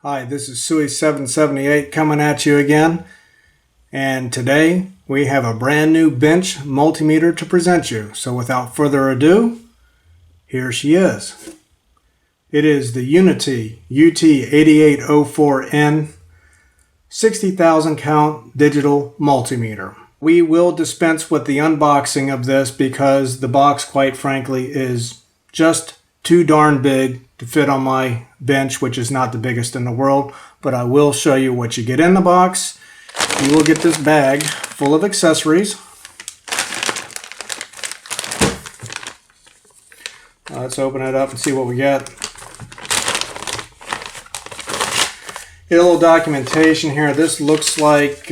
Hi, this is Suey778 coming at you again, and today we have a brand new bench multimeter to present you. So without further ado, here she is. It is the Uni-T UT8804N 60,000 count digital multimeter. We will dispense with the unboxing of this because the box, quite frankly, is just too darn big to fit on my bench, which is not the biggest in the world, but I will show you what you get in the box. You will get this bag full of accessories. Let's open it up and see what we get. Get a little documentation here. This looks like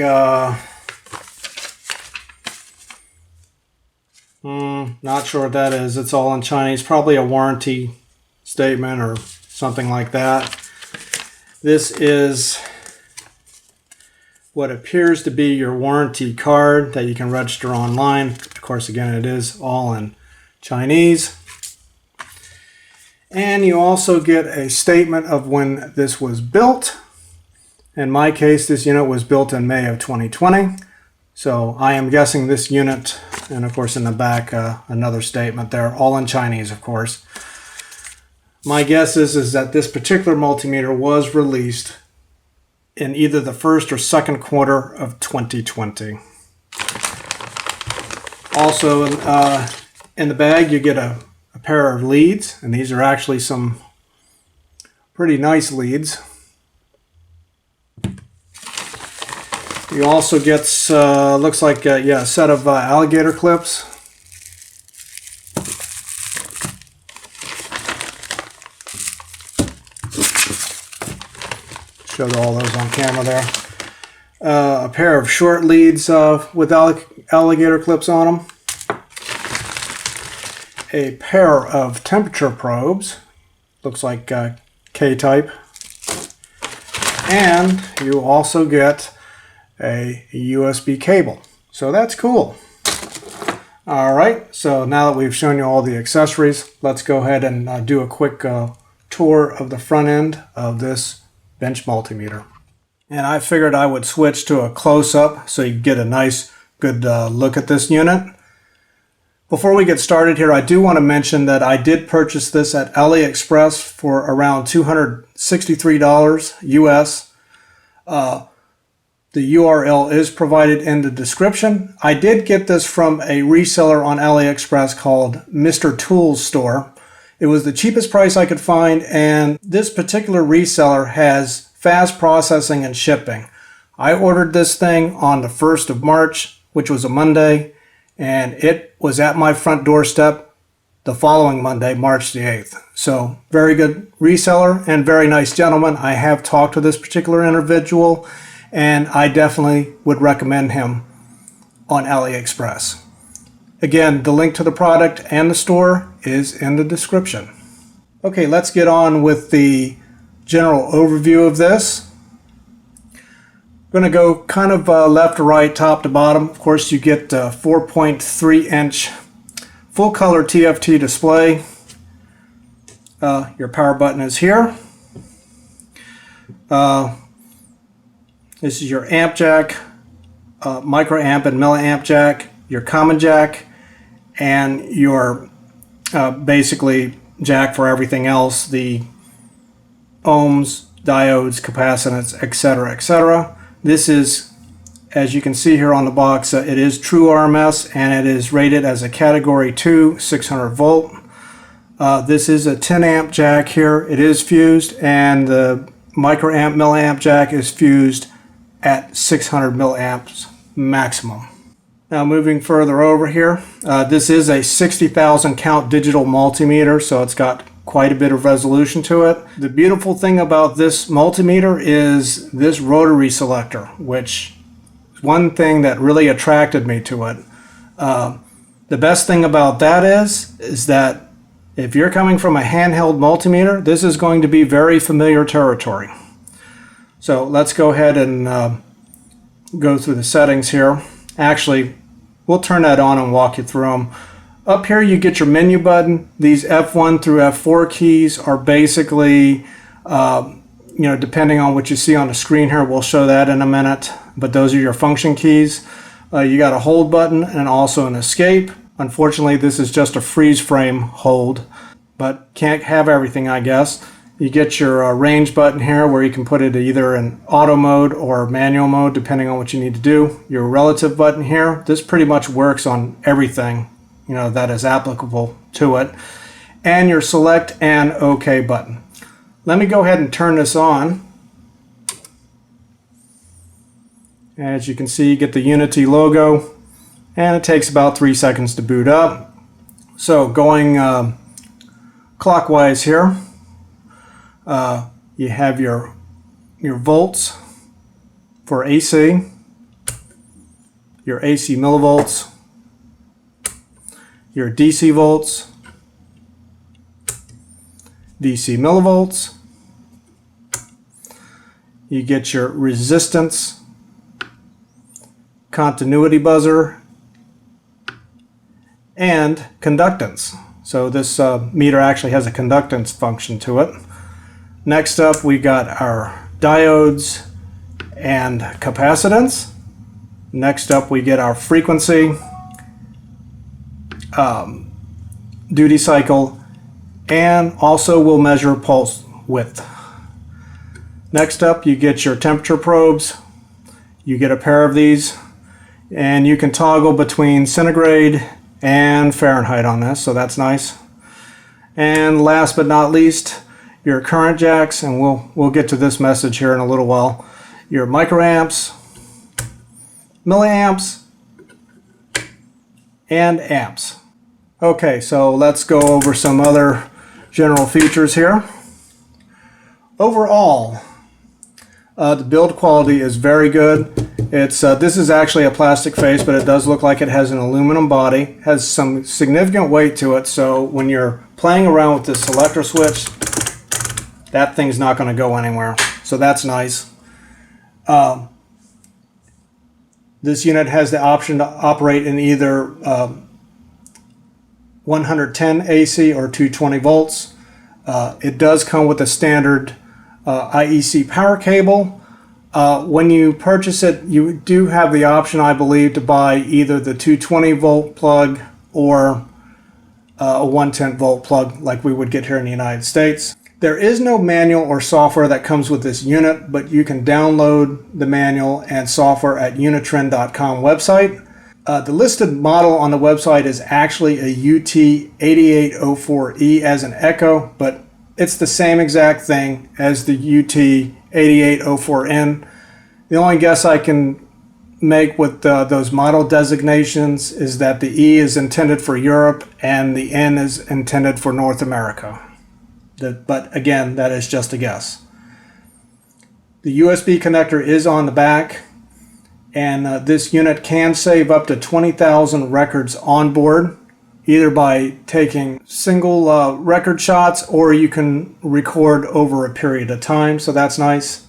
not sure what that is. It's all in Chinese. Probably a warranty statement or something like that. This is what appears to be your warranty card that you can register online. Of course, again, it is all in Chinese. And you also get a statement of when this was built. In my case, this unit was built in May of 2020. So I am guessing this unit, and of course in the back another statement there, all in Chinese, of course. My guess is that this particular multimeter was released in either the first or second quarter of 2020. Also in the bag you get a pair of leads, and these are actually some pretty nice leads. You also get, looks like a set of alligator clips. Showed all those on camera there. A pair of short leads with alligator clips on them. A pair of temperature probes. Looks like K-type. And you also get a USB cable. So that's cool. Alright, so now that we've shown you all the accessories, let's go ahead and do a quick tour of the front end of this bench multimeter. And I figured I would switch to a close-up so you get a nice good look at this unit. Before we get started here, I do want to mention that I did purchase this at Aliexpress for around $263 US. The URL is provided in the description. I did get this from a reseller on AliExpress called Mr. Tools Store. It was the cheapest price I could find, and this particular reseller has fast processing and shipping. I ordered this thing on the 1st of March, which was a Monday, and it was at my front doorstep the following Monday, March the 8th. So very good reseller and very nice gentleman. I have talked to this particular individual, and I definitely would recommend him on AliExpress. Again, the link to the product and the store is in the description. Okay, let's get on with the general overview of this. I'm going to go kind of left to right, top to bottom. Of course, you get a 4.3-inch full color TFT display. Your power button is here. This is your amp jack, microamp and milliamp jack, your common jack, and your basically jack for everything else, the ohms, diodes, capacitance, etc., etc. This is, as you can see here on the box, it is true RMS, and it is rated as a category 2 600 volt. This is a 10 amp jack here. It is fused, and the microamp milliamp jack is fused at 600 milliamps maximum. Now moving further over here, this is a 60,000 count digital multimeter, so it's got quite a bit of resolution to it. The beautiful thing about this multimeter is this rotary selector, which is one thing that really attracted me to it. The best thing about that is that if you're coming from a handheld multimeter, this is going to be very familiar territory. So let's go ahead and go through the settings here. Actually, we'll turn that on and walk you through them. Up here you get your menu button. These F1 through F4 keys are basically depending on what you see on the screen here, we'll show that in a minute, but those are your function keys. You got a hold button and also an escape. Unfortunately, this is just a freeze frame hold, but can't have everything, I guess. You get your range button here where you can put it either in auto mode or manual mode, depending on what you need to do. Your relative button here, this pretty much works on everything, that is applicable to it. And your select and OK button. Let me go ahead and turn this on. As you can see, you get the Unity logo, and it takes about 3 seconds to boot up. So going clockwise here, you have your volts for AC, your AC millivolts, your DC volts, DC millivolts. You get your resistance, continuity buzzer, and conductance. So this meter actually has a conductance function to it. Next up, we got our diodes and capacitance. Next up, we get our frequency, duty cycle, and also we'll measure pulse width. Next up, you get your temperature probes. You get a pair of these, and you can toggle between centigrade and Fahrenheit on this, so that's nice. And last but not least, your current jacks, and we'll get to this message here in a little while. Your microamps, milliamps, and amps. Okay, so let's go over some other general features here. Overall, the build quality is very good. This is actually a plastic face, but it does look like it has an aluminum body. Has some significant weight to it, so when you're playing around with this selector switch, that thing's not going to go anywhere. So that's nice. This unit has the option to operate in either 110 AC or 220 volts. It does come with a standard IEC power cable. When you purchase it, you do have the option, I believe, to buy either the 220 volt plug or a 110 volt plug like we would get here in the United States. There is no manual or software that comes with this unit, but you can download the manual and software at Uni-Trend.com website. The listed model on the website is actually a UT8804E as an echo, but it's the same exact thing as the UT8804N. The only guess I can make with those model designations is that the E is intended for Europe and the N is intended for North America. But again, that is just a guess. The USB connector is on the back, and this unit can save up to 20,000 records on board, either by taking single record shots, or you can record over a period of time, so that's nice.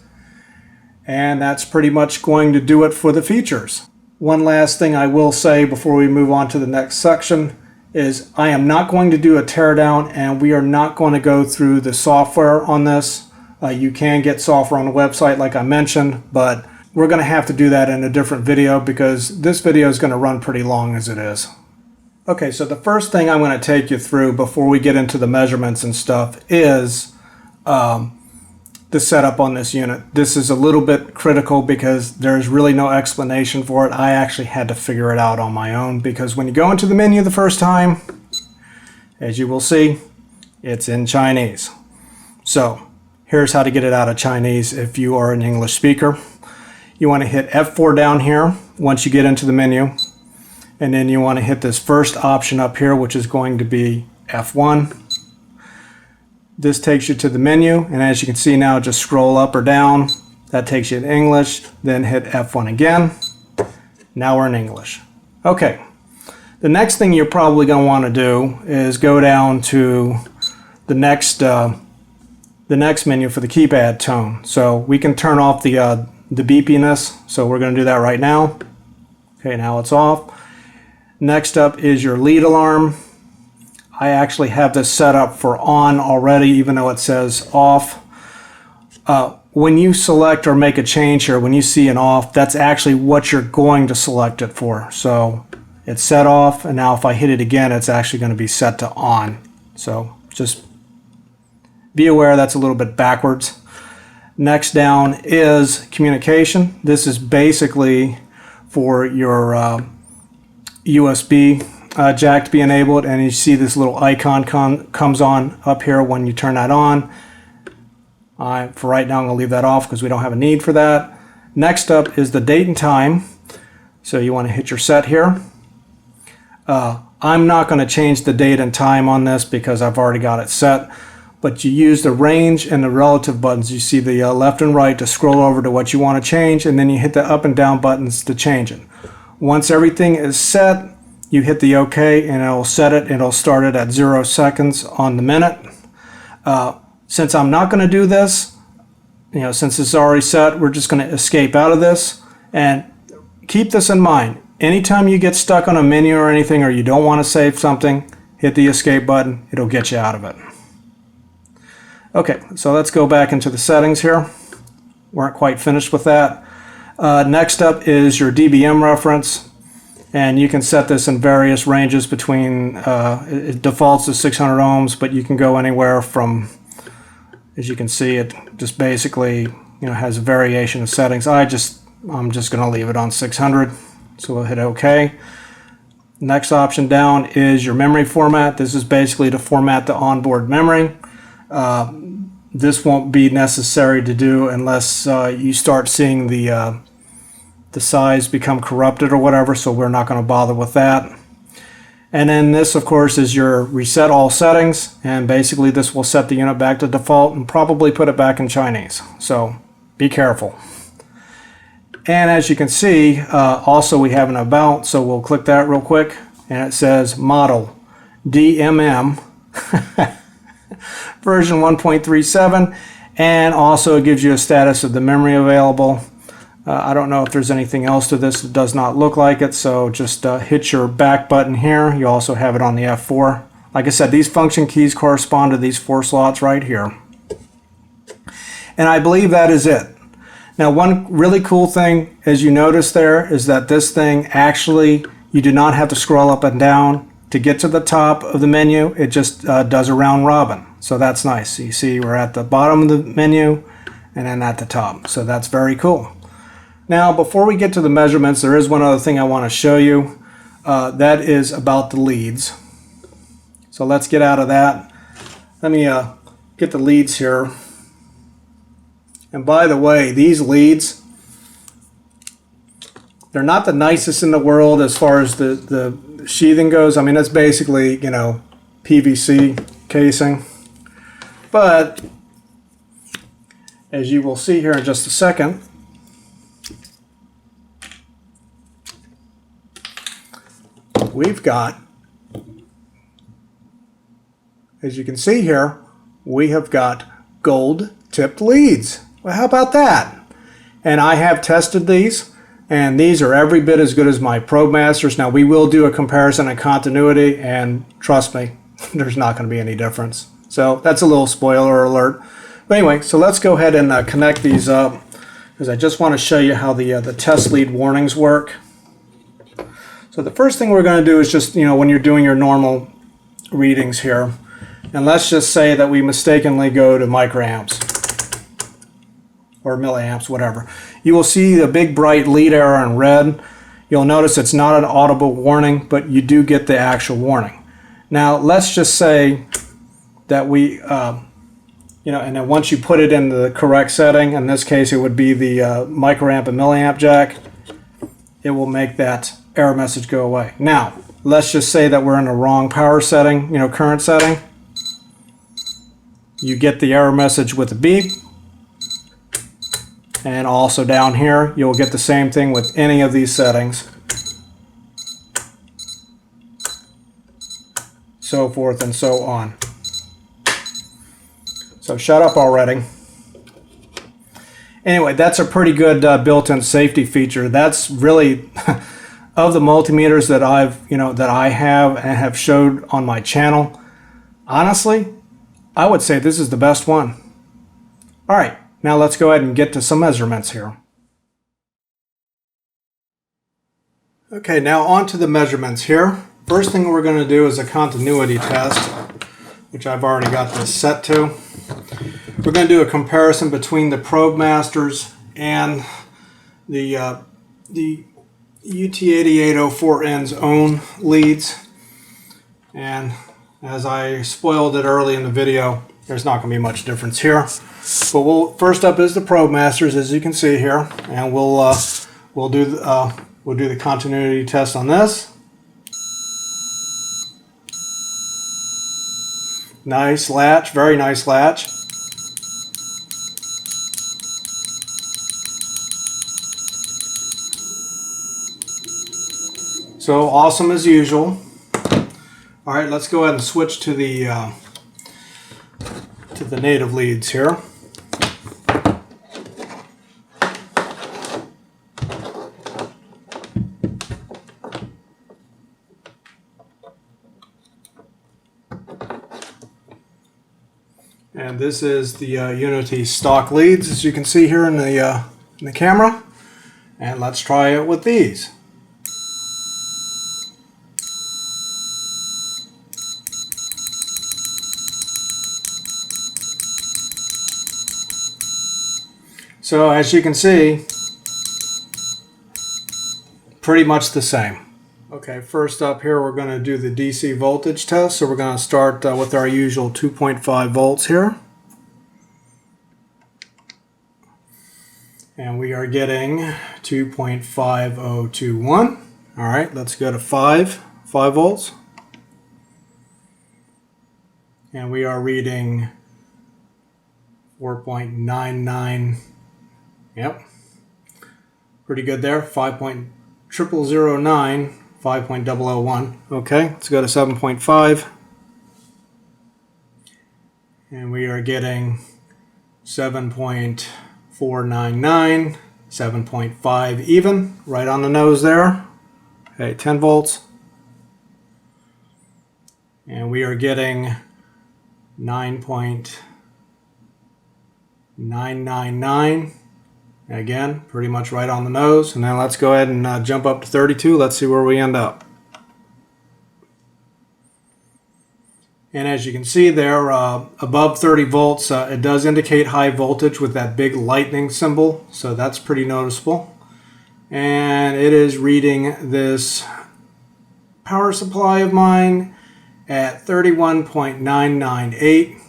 And that's pretty much going to do it for the features. One last thing I will say before we move on to the next section is I am not going to do a teardown, and we are not going to go through the software on this. You can get software on the website like I mentioned, but we're going to have to do that in a different video because this video is going to run pretty long as it is. Okay, so the first thing I'm going to take you through before we get into the measurements and stuff is the setup on this unit. This is a little bit critical because there's really no explanation for it. I actually had to figure it out on my own because when you go into the menu the first time, as you will see, it's in Chinese. So here's how to get it out of Chinese if you are an English speaker. You want to hit F4 down here once you get into the menu, and then you want to hit this first option up here, which is going to be F1. This takes you to the menu, and as you can see now, just scroll up or down. That takes you to English, then hit F1 again. Now we're in English. Okay, the next thing you're probably going to want to do is go down to the next menu for the keypad tone. So we can turn off the beepiness, so we're going to do that right now. Okay, now it's off. Next up is your lead alarm. I actually have this set up for on already, even though it says off. when you select or make a change here, when you see an off, that's actually what you're going to select it for. So it's set off, and now if I hit it again, it's actually going to be set to on. So just be aware that's a little bit backwards. Next down is communication. This is basically for your USB jack to be enabled, and you see this little icon comes on up here when you turn that on. For right now I'm going to leave that off because we don't have a need for that. Next up is the date and time. So you want to hit your set here. I'm not going to change the date and time on this because I've already got it set, but you use the range and the relative buttons. You see the left and right to scroll over to what you want to change, and then you hit the up and down buttons to change it. Once everything is set, you hit the OK, and it'll set it. It'll start it at 0 seconds on the minute. Since I'm not going to do this, since it's already set, we're just going to escape out of this. And keep this in mind. Anytime you get stuck on a menu or anything, or you don't want to save something, hit the escape button. It'll get you out of it. Okay, so let's go back into the settings here. Weren't quite finished with that. Next up is your DBM reference. And you can set this in various ranges between, it defaults to 600 ohms, but you can go anywhere from, as you can see, it just basically has a variation of settings. I'm just going to leave it on 600, so we'll hit OK. Next option down is your memory format. This is basically to format the onboard memory. This won't be necessary to do unless you start seeing the size become corrupted or whatever, so we're not going to bother with that. And then this, of course, is your reset all settings, and basically this will set the unit back to default and probably put it back in Chinese, so be careful. And as you can see, also we have an about, so we'll click that real quick, and it says model DMM version 1.37, and also it gives you a status of the memory available. I don't know if there's anything else to this. It does not look like it, so just hit your back button here. You also have it on the F4. Like I said, these function keys correspond to these 4 slots right here. And I believe that is it. Now, one really cool thing, as you notice there, is that this thing actually, you do not have to scroll up and down to get to the top of the menu. It just does a round robin. So that's nice. You see we're at the bottom of the menu and then at the top. So that's very cool. Now, before we get to the measurements, there is one other thing I want to show you. That is about the leads. So let's get out of that. Let me get the leads here. And by the way, these leads, they're not the nicest in the world as far as the sheathing goes. I mean, it's basically, PVC casing. But as you will see here in just a second, we've got, as you can see here, we have got gold tipped leads. Well, how about that? And I have tested these, and these are every bit as good as my Probe Masters. Now, we will do a comparison of continuity, and trust me, there's not going to be any difference. So that's a little spoiler alert. But anyway, so let's go ahead and connect these up, because I just want to show you how the test lead warnings work. So the first thing we're going to do is just, when you're doing your normal readings here, and let's just say that we mistakenly go to microamps or milliamps, whatever. You will see the big bright lead arrow in red. You'll notice it's not an audible warning, but you do get the actual warning. Now let's just say that we, and then once you put it in the correct setting, in this case it would be the microamp and milliamp jack, it will make that error message go away. Now, let's just say that we're in the wrong power setting, current setting. You get the error message with a beep. And also down here, you'll get the same thing with any of these settings. So forth and so on. So shut up already. Anyway, that's a pretty good built-in safety feature. That's really of the multimeters that I have and have showed on my channel. Honestly, I would say this is the best one. All right, Now let's go ahead and get to some measurements here. Okay, now on to the measurements here. First thing we're going to do is a continuity test, which I've already got this set to. We're going to do a comparison between the probe masters and the UT8804N's own leads. And as I spoiled it early in the video, there's not going to be much difference here. But first up is the probe masters, as you can see here, and we'll do the continuity test on this. Nice latch, very nice latch. So awesome as usual. All right, let's go ahead and switch to the native leads here. And this is the Unity stock leads, as you can see here in the camera. And let's try it with these. So as you can see, pretty much the same. Okay, first up here we're going to do the DC voltage test. So we're going to start with our usual 2.5 volts here. And we are getting 2.5021. All right, let's go to 5 volts. And we are reading 4.99. Yep, pretty good there. 5.0009, 5.001. Okay, let's go to 7.5. And we are getting 7.499, 7.5 even, right on the nose there. Okay, 10 volts. And we are getting 9.999. Again, pretty much right on the nose. And then let's go ahead and jump up to 32. Let's see where we end up. And as you can see there, above 30 volts, it does indicate high voltage with that big lightning symbol. So that's pretty noticeable. And it is reading this power supply of mine at 31.998.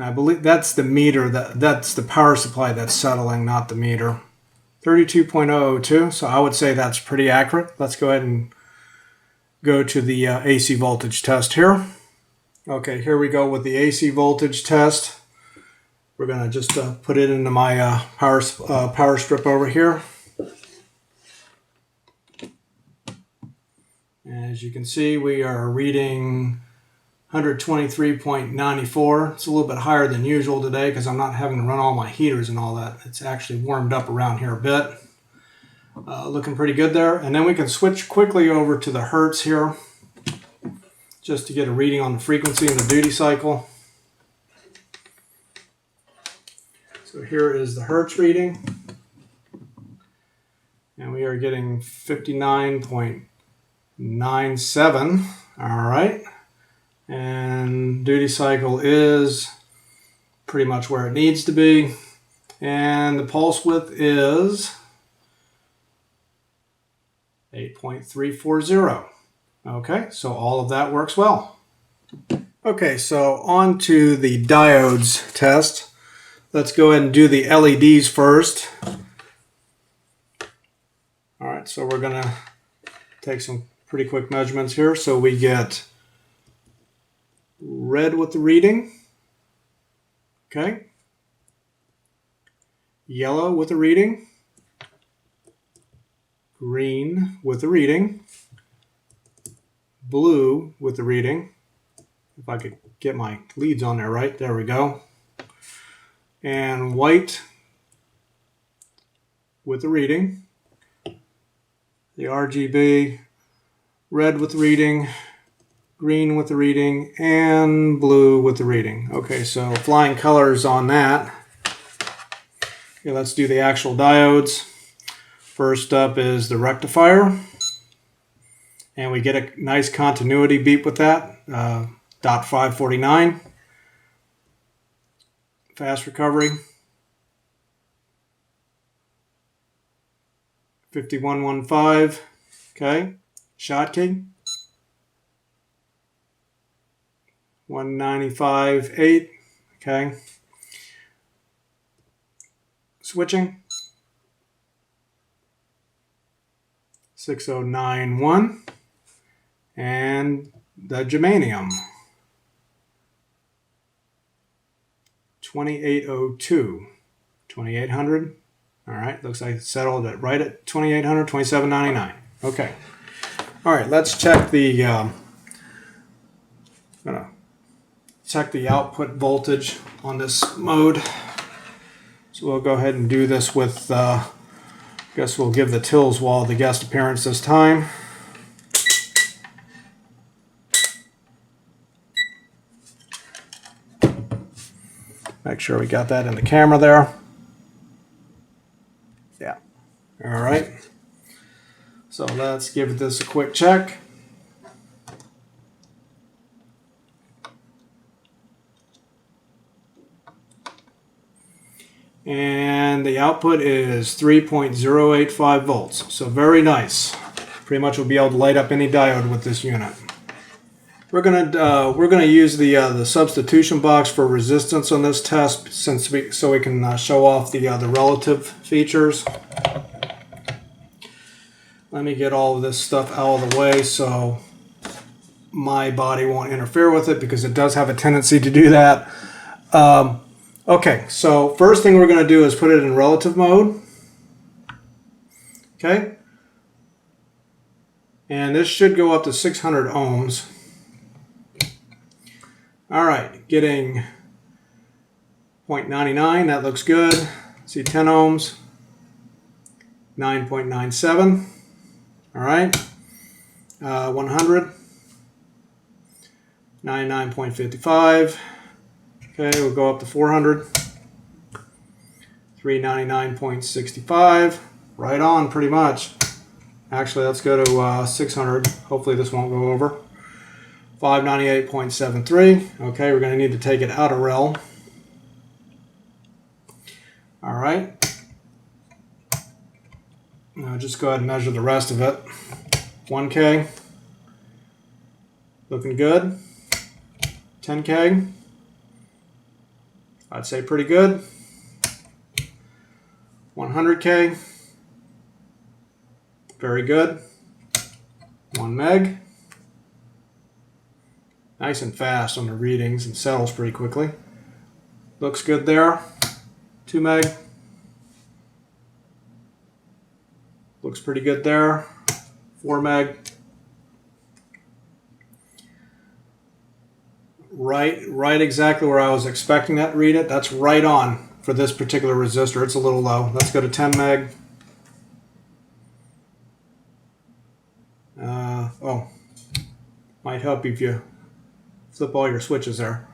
I believe that's the meter, that's the power supply that's settling, not the meter. 32.002, so I would say that's pretty accurate. Let's go ahead and go to the AC voltage test here. Okay, here we go with the AC voltage test. We're going to just put it into my power strip over here. As you can see, we are reading 123.94. It's a little bit higher than usual today because I'm not having to run all my heaters and all that. It's actually warmed up around here a bit. Looking pretty good there. And then we can switch quickly over to the hertz here just to get a reading on the frequency and the duty cycle. So here is the hertz reading. And we are getting 59.97. All right. And duty cycle is pretty much where it needs to be. And the pulse width is 8.340. Okay, so all of that works well. Okay, so on to the diodes test. Let's go ahead and do the LEDs first. All right, so we're gonna take some pretty quick measurements here. So we get red with the reading, okay, yellow with the reading, green with the reading, blue with the reading, if I could get my leads on there right, there we go, and white with the reading, the RGB, red with the reading, green with the reading, and blue with the reading. Okay, so flying colors on that. Okay, let's do the actual diodes. First up is the rectifier. And we get a nice continuity beep with that. Dot 549. Fast recovery. 5115. Okay. Schottky. 195.8. Okay. Switching. 6091. And the germanium. 2802. 2800. All right, looks like it's settled at right at 2800, 2799. Okay. All right, let's check the check the output voltage on this mode. So we'll go ahead and do this with, I guess we'll give the Tilswall the guest appearance this time. Make sure we got that in the camera there. Yeah. All right. So let's give this a quick check. And the output is 3.085 volts. So very nice. Pretty much we'll be able to light up any diode with this unit. We're gonna use the substitution box for resistance on this test, so we can show off the relative features. Let me get all of this stuff out of the way so my body won't interfere with it, because it does have a tendency to do that. Okay, so first thing we're going to do is put it in relative mode. Okay, and this should go up to 600 ohms. All right, getting 0.99, that looks good. See 10 ohms, 9.97. All right, 100, 99.55. Okay, we'll go up to 400, 399.65. Right on, pretty much. Actually, let's go to 600. Hopefully this won't go over. 598.73. Okay, we're going to need to take it out of rel. All right. Now just go ahead and measure the rest of it. 1K. Looking good. 10K. I'd say pretty good. 100K. Very good. 1 meg. Nice and fast on the readings and settles pretty quickly. Looks good there. 2 meg. Looks pretty good there. 4 meg. Right exactly where I was expecting that to read it. That's right on for this particular resistor. It's a little low. Let's go to 10 meg. Might help if you flip all your switches there.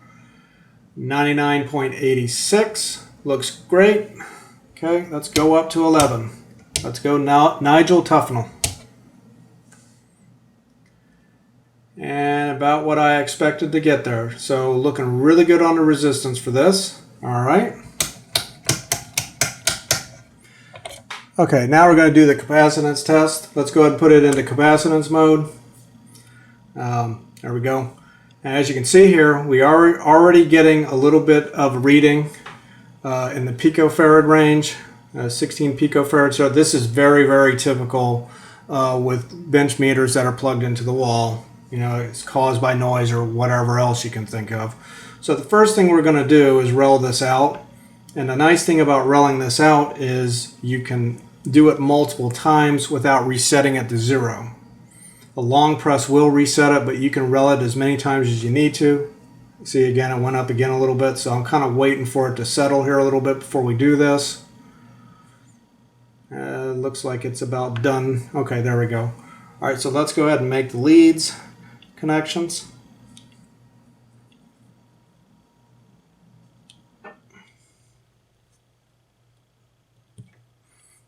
99.86. Looks great. Okay, let's go up to 11. Let's go now, Nigel Tufnell. And about what I expected to get there. So looking really good on the resistance for this. All right. Okay, now we're going to do the capacitance test. Let's go ahead and put it into capacitance mode. There we go. And as you can see here, we are already getting a little bit of reading in the picofarad range, 16 picofarad. So this is very, very typical with bench meters that are plugged into the wall. You know, it's caused by noise or whatever else you can think of. So the first thing we're going to do is rel this out. And the nice thing about relling this out is you can do it multiple times without resetting it to 0. A long press will reset it, but you can rel it as many times as you need to. See, again, it went up again a little bit, so I'm kind of waiting for it to settle here a little bit before we do this. Looks like it's about done. Okay, there we go. All right, so let's go ahead and make the leads connections.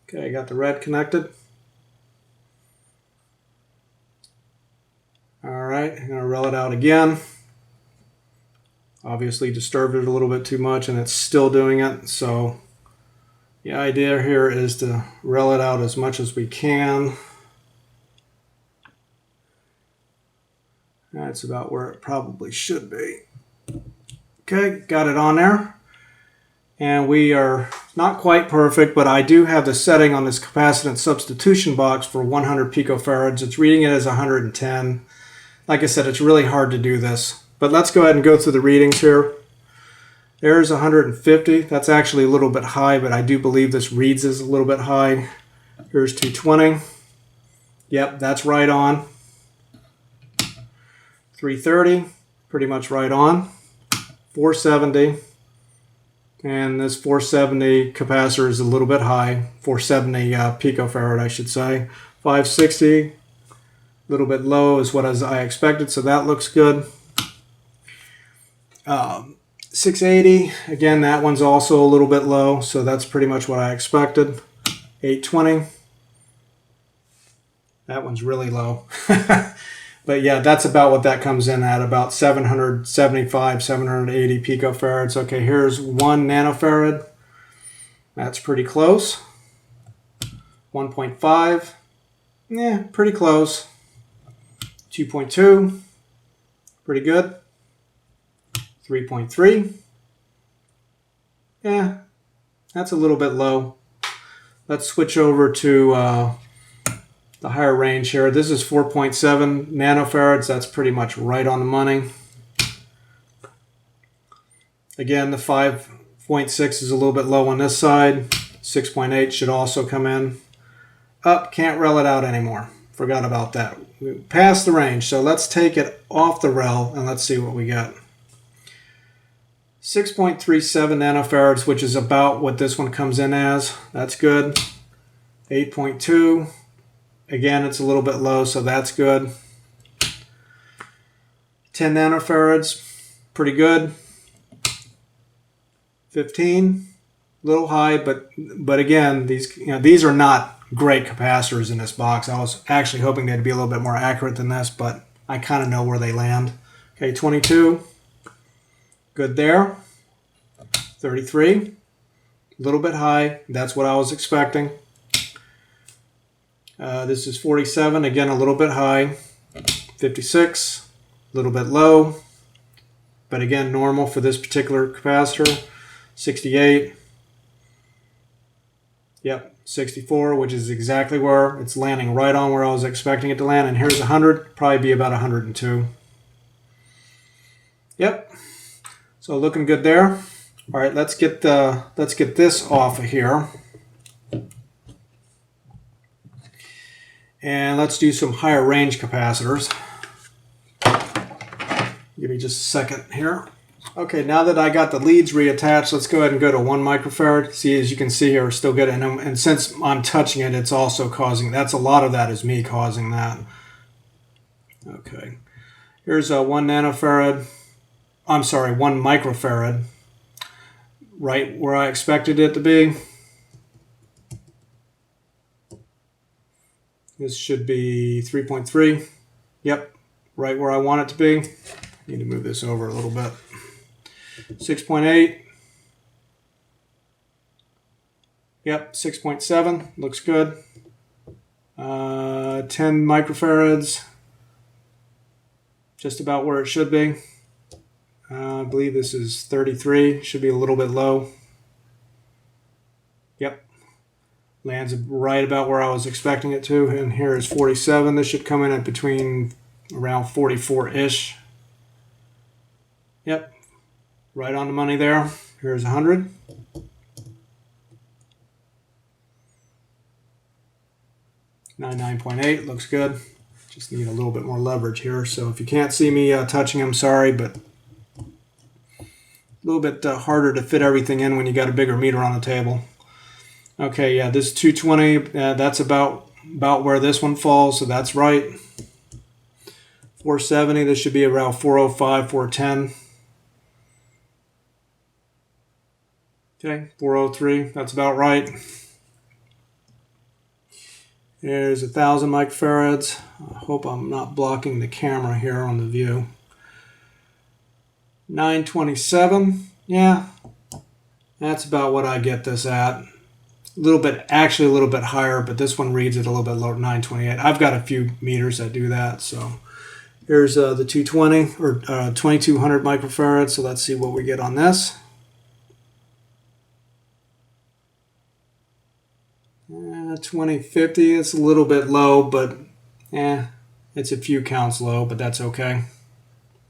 Okay, got the red connected. Alright, I'm going to rel it out again. Obviously disturbed it a little bit too much and it's still doing it, so the idea here is to rel it out as much as we can. That's about where it probably should be. Okay, got it on there. And we are not quite perfect, but I do have the setting on this capacitance substitution box for 100 picofarads. It's reading it as 110. Like I said, it's really hard to do this. But let's go ahead and go through the readings here. There's 150. That's actually a little bit high, but I do believe this reads as a little bit high. Here's 220. Yep, that's right on. 330, pretty much right on. 470. And this 470 capacitor is a little bit high. 470 picofarad, I should say. 560. A little bit low is what I expected, so that looks good. 680, again, that one's also a little bit low, so that's pretty much what I expected. 820, that one's really low. But yeah, that's about what that comes in at, about 775, 780 picofarads. Okay, here's 1 nanofarad. That's pretty close. 1.5, yeah, pretty close. 2.2, pretty good. 3.3, yeah, that's a little bit low. Let's switch over to the higher range here. This is 4.7 nanofarads. That's pretty much right on the money. Again, the 5.6 is a little bit low on this side. 6.8 should also come in. Up, can't rel it out anymore. Forgot about that. We passed the range, so let's take it off the rel and let's see what we got. 6.37 nanofarads, which is about what this one comes in as. That's good. 8.2. Again, it's a little bit low, so that's good. 10 nanofarads, pretty good. 15, a little high, but again, these are not great capacitors in this box. I was actually hoping they'd be a little bit more accurate than this, but I kind of know where they land. Okay, 22, good there. 33, a little bit high. That's what I was expecting. This is 47, again a little bit high. 56, a little bit low, but again normal for this particular capacitor. 68, yep, 64, which is exactly where it's landing, right on where I was expecting it to land. And here's 100, probably be about 102. Yep, so looking good there. All right, let's get this off of here. And let's do some higher range capacitors. Give me just a second here. Okay, now that I got the leads reattached, let's go ahead and go to 1 microfarad. See, as you can see here, we're still good. And since I'm touching it, it's also causing, a lot of that is me causing that. Okay, here's a 1 nanofarad. I'm sorry, 1 microfarad. Right where I expected it to be. This should be 3.3. Yep, right where I want it to be. Need to move this over a little bit. 6.8. Yep, 6.7. Looks good. 10 microfarads. Just about where it should be. I believe this is 33. Should be a little bit low. Yep. Lands right about where I was expecting it to. And here is 47. This should come in at between around 44-ish. Yep. Right on the money there. Here's 100. $99.8. Looks good. Just need a little bit more leverage here. So if you can't see me touching them, sorry, but a little bit harder to fit everything in when you got a bigger meter on the table. Okay, yeah, this is 220. That's about where this one falls, so that's right. 470, this should be around 405, 410. Okay, 403, that's about right. There's 1,000 microfarads. I hope I'm not blocking the camera here on the view. 927, yeah, that's about what I get this at. A little bit, actually a little bit higher, but this one reads it a little bit lower, 928. I've got a few meters that do that, so here's the 220 or 2200 microfarads. So let's see what we get on this. 2050, it's a little bit low, but it's a few counts low, but that's okay.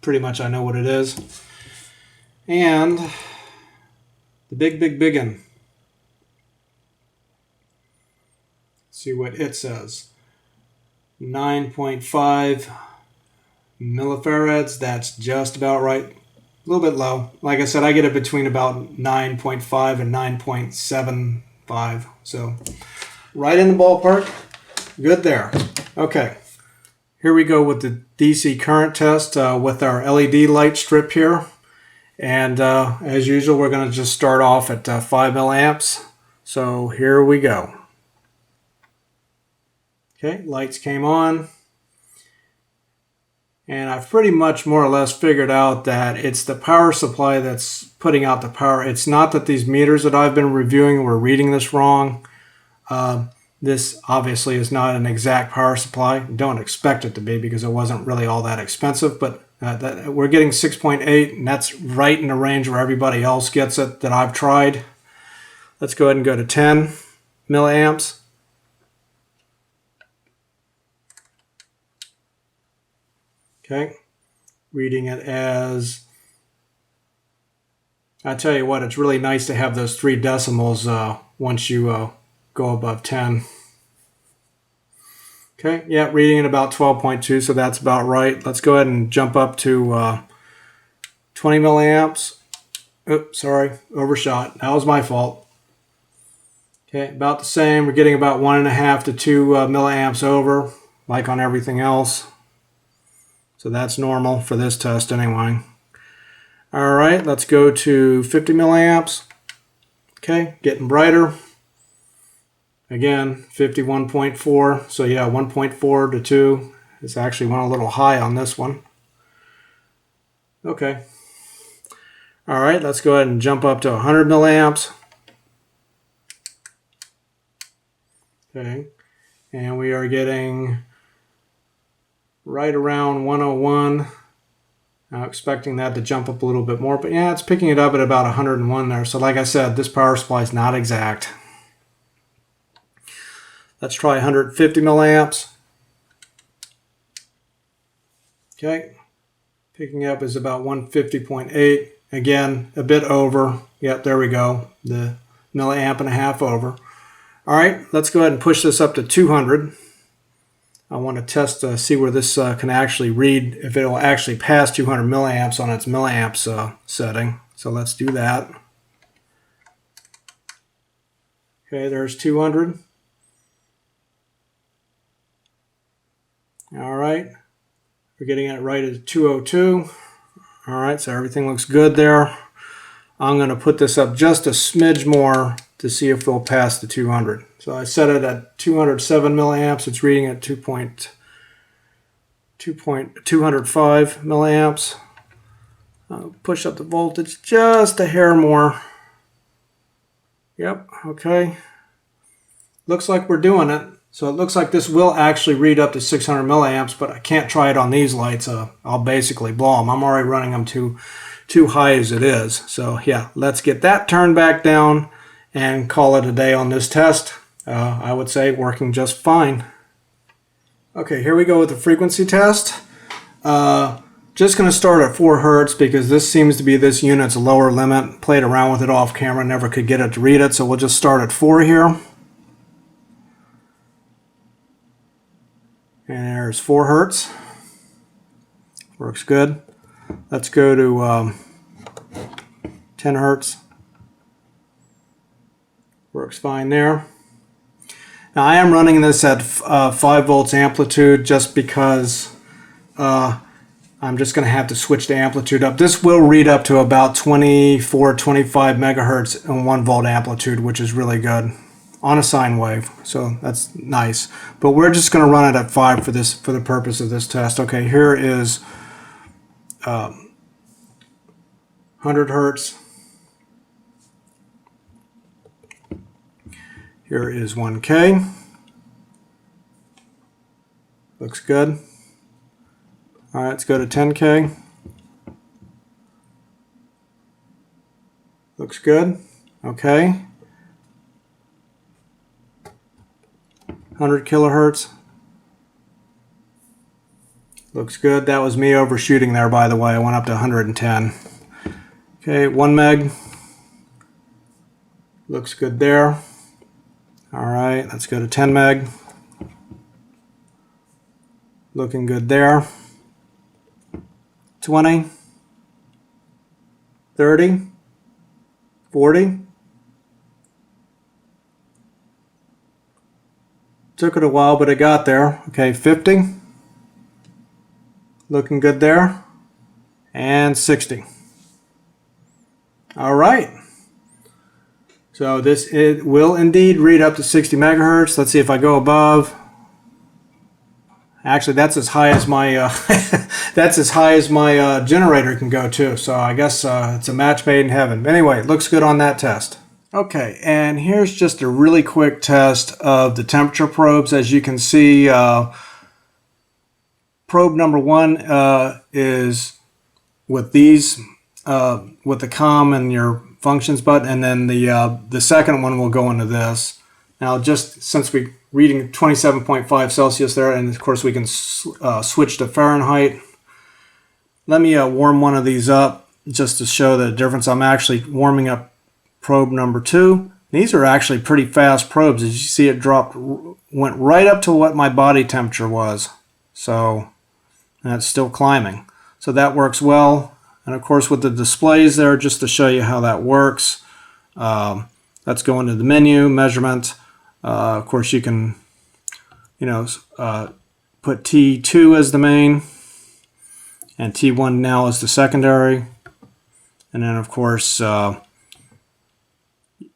Pretty much I know what it is. And the big one. See what it says. 9.5 millifarads. That's just about right. A little bit low. Like I said, I get it between about 9.5 and 9.75. So right in the ballpark. Good there. Okay. Here we go with the DC current test with our LED light strip here. And as usual, we're going to just start off at 5 milliamps. So here we go. Okay, lights came on. And I've pretty much more or less figured out that it's the power supply that's putting out the power. It's not that these meters that I've been reviewing were reading this wrong. This obviously is not an exact power supply. Don't expect it to be because it wasn't really all that expensive, but we're getting 6.8, and that's right in the range where everybody else gets it that I've tried. Let's go ahead and go to 10 milliamps. Okay, reading it as, I tell you what, it's really nice to have those 3 decimals once you go above 10. Okay, yeah, reading at about 12.2, so that's about right. Let's go ahead and jump up to 20 milliamps. Oops, sorry, overshot. That was my fault. Okay, about the same. We're getting about 1.5 to 2 milliamps over, like on everything else. So that's normal for this test anyway. All right, let's go to 50 milliamps. Okay, getting brighter. Again, 51.4. So yeah, 1.4 to 2. It's actually went a little high on this one. Okay. All right, let's go ahead and jump up to 100 milliamps. Okay, and we are getting right around 101. I'm expecting that to jump up a little bit more, but yeah, it's picking it up at about 101 there. So like I said, this power supply is not exact. Let's try 150 milliamps. Okay, picking up is about 150.8. Again, a bit over. Yep, there we go. The milliamp and a half over. All right, let's go ahead and push this up to 200. I want to test to see where this can actually read, if it will actually pass 200 milliamps on its milliamps setting. So let's do that. Okay, there's 200. All right, we're getting it right at 202. All right, so everything looks good there. I'm going to put this up just a smidge more to see if it'll pass the 200. So I set it at 207 milliamps. It's reading at 205 milliamps. Push up the voltage just a hair more. Yep, okay. Looks like we're doing it. So it looks like this will actually read up to 600 milliamps, but I can't try it on these lights. I'll basically blow them. I'm already running them too high as it is. So yeah, let's get that turned back down and call it a day on this test. I would say working just fine. Okay, here we go with the frequency test. Just going to start at 4 hertz because this seems to be this unit's lower limit. Played around with it off camera, never could get it to read it, so we'll just start at 4 here. And there's 4 hertz. Works good. Let's go to 10 hertz. Works fine there. Now I am running this at 5 volts amplitude just because I'm just going to have to switch the amplitude up. This will read up to about 24, 25 megahertz and 1 volt amplitude, which is really good on a sine wave, so that's nice. But we're just going to run it at 5 for the purpose of this test. Okay, here is 100 hertz. Here is 1K. Looks good. All right, let's go to 10K. Looks good. Okay. 100 kilohertz. Looks good. That was me overshooting there, by the way. I went up to 110. Okay, 1 meg. Looks good there. All right, let's go to 10 meg. Looking good there. 20, 30, 40. Took it a while, but it got there. Okay, 50. Looking good there. And 60. All right. So it will indeed read up to 60 megahertz. Let's see if I go above. Actually, that's as high as my generator can go too. So I guess it's a match made in heaven. Anyway, it looks good on that test. Okay, and here's just a really quick test of the temperature probes. As you can see, probe number 1 is with these, with the COM and your functions button, and then the second one will go into this. Now, just since we're reading 27.5 Celsius there, and of course we can switch to Fahrenheit. Let me warm one of these up just to show the difference. I'm actually warming up probe number 2. These are actually pretty fast probes. As you see, it went right up to what my body temperature was. So, and it's still climbing. So that works well. And of course with the displays there, just to show you how that works, let's go into the menu, measurement. Of course you can, put T2 as the main and T1 now as the secondary. And then of course the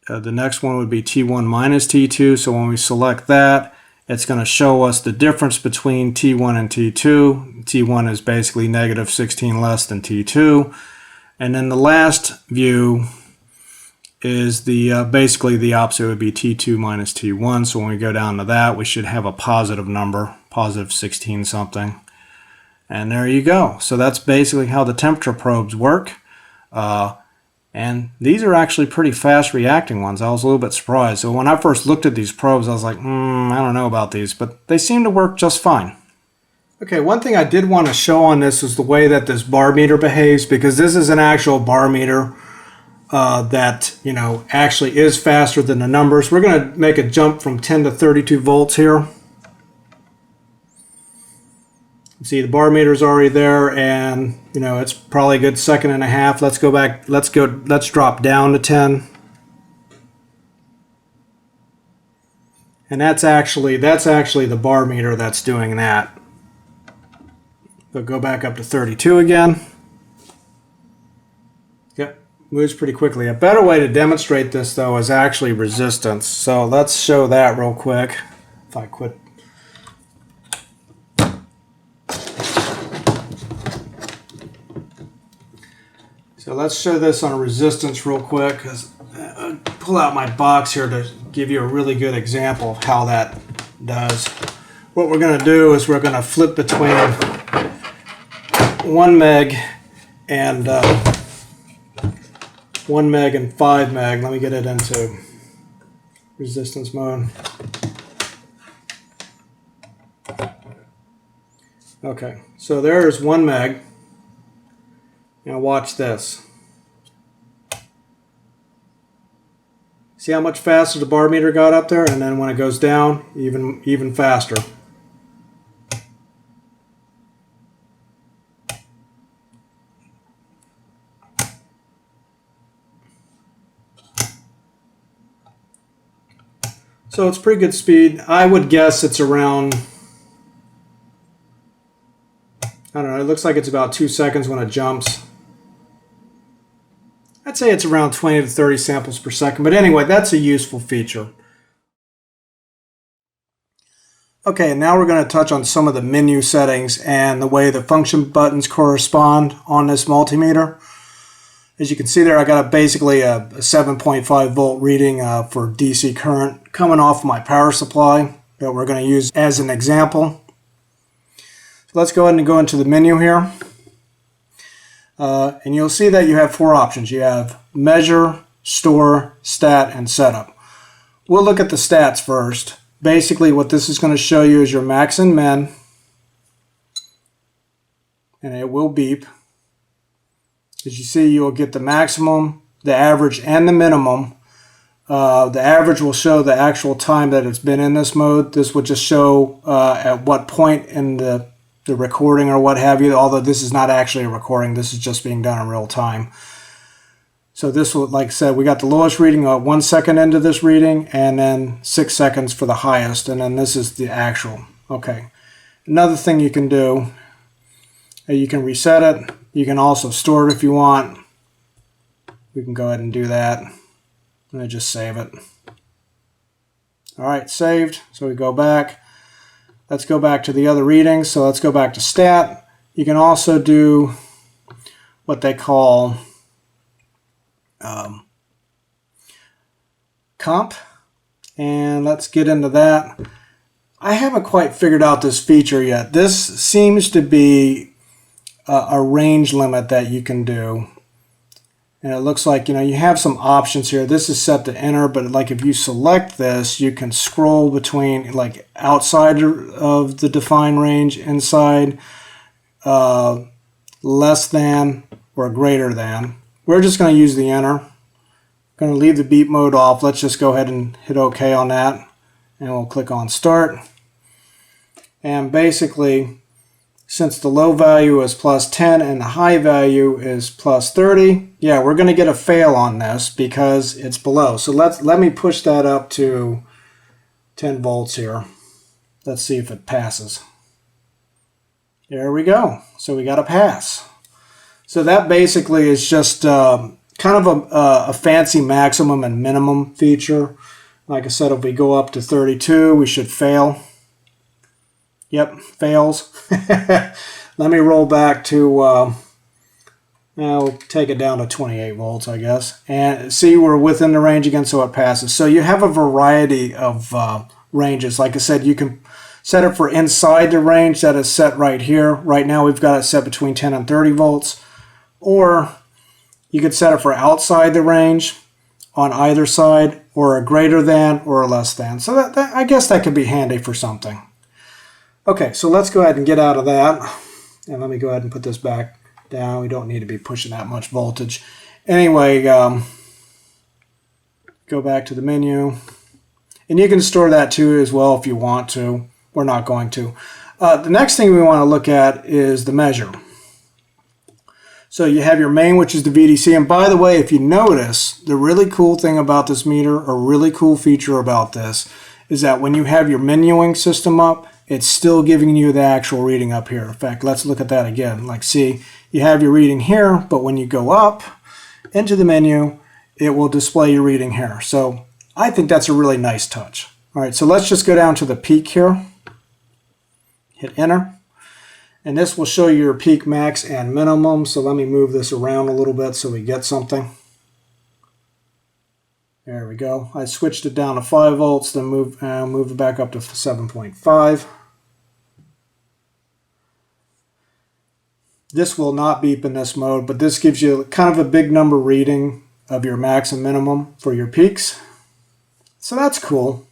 next one would be T1 minus T2. So when we select that, it's going to show us the difference between T1 and T2. T1 is basically negative 16 less than T2. And then the last view is basically the opposite. It would be T2 minus T1. So when we go down to that, we should have a positive number, positive 16 something. And there you go. So that's basically how the temperature probes work. And these are actually pretty fast reacting ones. I was a little bit surprised. So when I first looked at these probes, I was like, I don't know about these, but they seem to work just fine. Okay, one thing I did want to show on this is the way that this bar meter behaves, because this is an actual bar meter that, actually is faster than the numbers. We're going to make a jump from 10 to 32 volts here. See, the bar meter is already there, and it's probably a good second and a half. Let's go back. Let's drop down to 10, and that's actually the bar meter that's doing that. But go back up to 32 again. Yep, moves pretty quickly. A better way to demonstrate this though is actually resistance. So let's show that real quick. If I quit. So let's show this on resistance real quick, because I'll pull out my box here to give you a really good example of how that does. What we're going to do is we're going to flip between 1 meg and 1 meg and 5 meg. Let me get it into resistance mode. Okay, so there's 1 meg. Now watch this. See how much faster the bar meter got up there, and then when it goes down, even faster. So it's pretty good speed. I would guess it's around, I don't know, it looks like it's about 2 seconds when it jumps. I'd say it's around 20 to 30 samples per second, but anyway, that's a useful feature. Okay, and now we're going to touch on some of the menu settings and the way the function buttons correspond on this multimeter. As you can see there, I got basically a 7.5 volt reading for DC current coming off my power supply that we're going to use as an example. So let's go ahead and go into the menu here. And you'll see that you have four options. You have measure, store, stat, and setup. We'll look at the stats first. Basically, what this is going to show you is your max and min, and it will beep. As you see, you'll get the maximum, the average, and the minimum. The average will show the actual time that it's been in this mode. This will just show at what point in the recording or what have you, although this is not actually a recording. This is just being done in real time. So this will, like I said, we got the lowest reading 1 second into this reading, and then 6 seconds for the highest, and then this is the actual. Okay. Another thing you can do, you can reset it. You can also store it if you want. We can go ahead and do that. And just save it. All right, saved. So we go back. Let's go back to the other readings. So let's go back to stat. You can also do what they call comp, and let's get into that. I haven't quite figured out this feature yet. This seems to be a range limit that you can do, and it looks like, you know, you have some options here. This is set to enter, but like if you select this, you can scroll between like outside of the defined range, inside, less than, or greater than. We're just going to use the enter. Going to leave the beep mode off. Let's just go ahead and hit OK on that, and we'll click on start. And basically, since the low value is +10 and the high value is +30, yeah, we're going to get a fail on this because it's below. So let me push that up to 10 volts here. Let's see if it passes. There we go. So we got a pass. So that basically is just kind of a fancy maximum and minimum feature. Like I said, if we go up to 32, we should fail. Yep, fails. Let me roll back to, I'll take it down to 28 volts, I guess. And see, we're within the range again, so it passes. So you have a variety of ranges. Like I said, you can set it for inside the range that is set right here. Right now we've got it set between 10 and 30 volts. Or you could set it for outside the range on either side, or a greater than or a less than. So that I guess that could be handy for something. Okay, so let's go ahead and get out of that. And let me go ahead and put this back down. We don't need to be pushing that much voltage. Anyway, go back to the menu. And you can store that too as well if you want to. We're not going to. The next thing we want to look at is the measure. So you have your main, which is the VDC. And by the way, if you notice, the really cool thing about this meter, a really cool feature about this, is that when you have your menuing system up, it's still giving you the actual reading up here. In fact, let's look at that again. Like, see, you have your reading here, but when you go up into the menu, it will display your reading here. So I think that's a really nice touch. All right, so let's just go down to the peak here. Hit enter. And this will show you your peak, max, and minimum. So let me move this around a little bit so we get something. There we go. I switched it down to 5 volts, then move it back up to 7.5. This will not beep in this mode, but this gives you kind of a big number reading of your max and minimum for your peaks. So that's cool.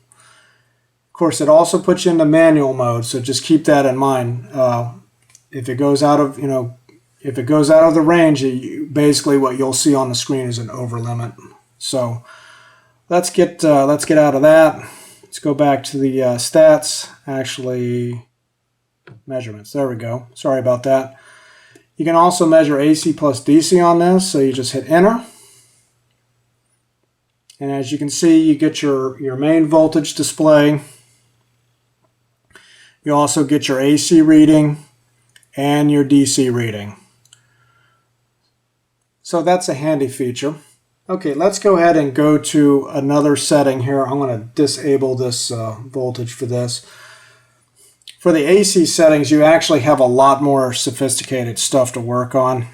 Of course, it also puts you into manual mode, so just keep that in mind. If it goes out of, if it goes out of the range, basically what you'll see on the screen is an over limit. So let's get out of that. Let's go back to the stats. Actually, measurements. There we go. Sorry about that. You can also measure AC plus DC on this, so you just hit enter. And as you can see, you get your main voltage display. You also get your AC reading and your DC reading. So that's a handy feature. Okay, let's go ahead and go to another setting here. I'm going to disable this voltage for this. For the AC settings, you actually have a lot more sophisticated stuff to work on.